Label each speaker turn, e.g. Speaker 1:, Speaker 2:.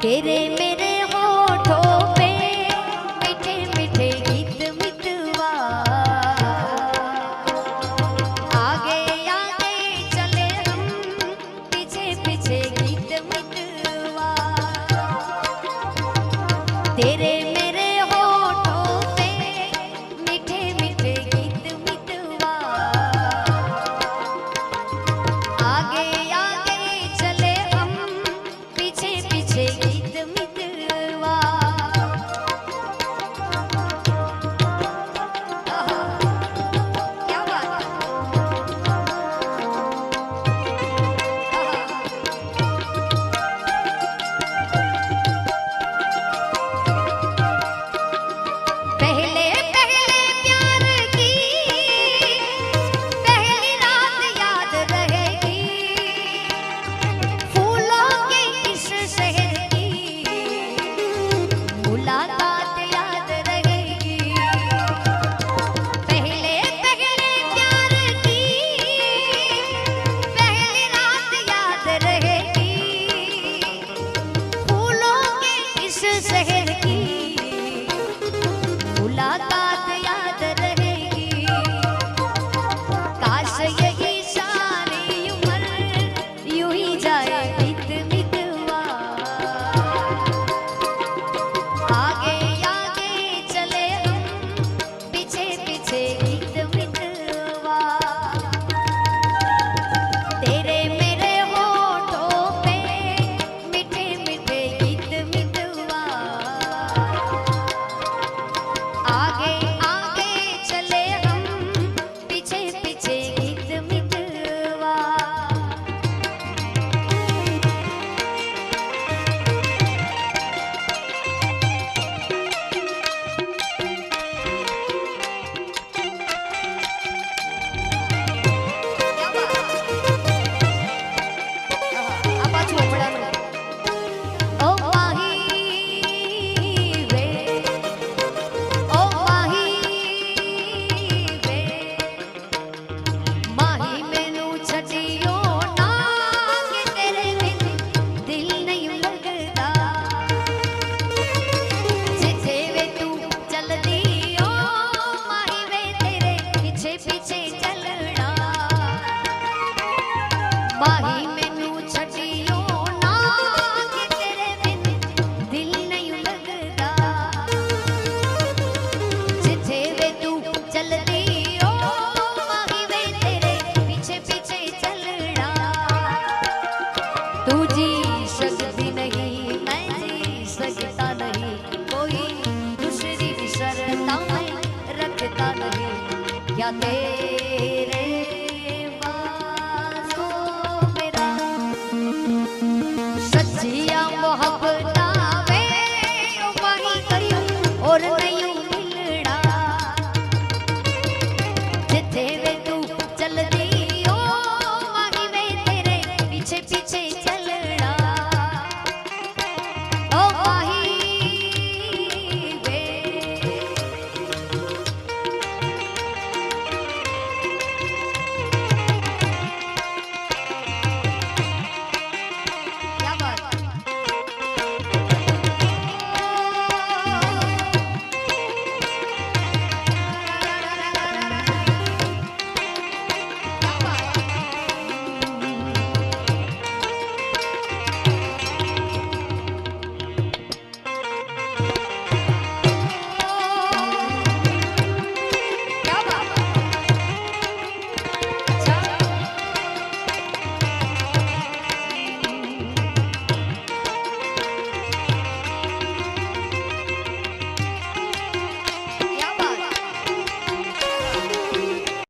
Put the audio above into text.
Speaker 1: तेरे मेरे होठों पे मीठे मीठे गीत मितवा, आगे आगे चले हम पीछे पीछे गीत मितवा। तेरे मेरे होठों पे मीठे मीठे गीत मितवा, आगे आगे चले हम पीछे पीछे गीत मितवा। क्या बात है। पहले पहले प्यार की पहली रात याद रहेगी, फूलों के इस शहर की मुलाकात याद रहेगी। पहले पहले प्यार की पहली रात याद रहेगी, फूलों के इस शहर की मुलाकात याद रहेगी। काश यही सारी उम्र यूं ही जाए बीत मितवा, आगे आगे चले हम पीछे पीछे गीत मितवा। तेरे मेरे होठों पे मीठे मीठे गीत मितवा, आगे आगे चले हम पीछे पीछे गीत मितवा। આ પાછું હમણાંનું. ઓ માહી વે, ओ माही वे, माही मैनू छड्डियो ना कि तेरे बिन दिल नहीं लगदा, जिथे वे तू चलदी ओ माही वे तेरे पीछे पीछे चलना। माही मैनू छड्डियो ना कि तेरे बिन दिल नहीं लगदा, जिथे वे तू चलदी ओ माही वे तेरे पीछे पीछे चलना। तू जी सकती नहीं मैं जी सकता नहीं, कोई दूसरी भी शर्त मैं रखता नहीं, क्या तेरे बाजों मेरा सच्चिया मोहब्बत वे ओ माही करियो और नहीं